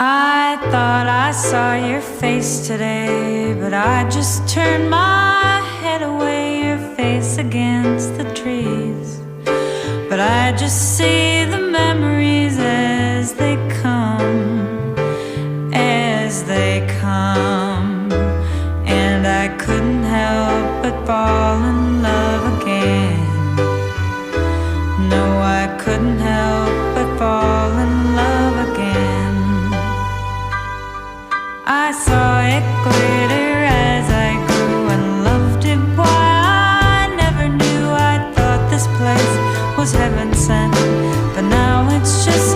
I thought I saw your face today, but I just turned my head away, your face against the trees. But I just see the memories as they come, as they come. And I couldn't help but fall in love again. No, I couldn't help but fall in love again. I saw it glitter as I grew and loved it. Why I never knew. I thought this place was heaven sent, but now it's just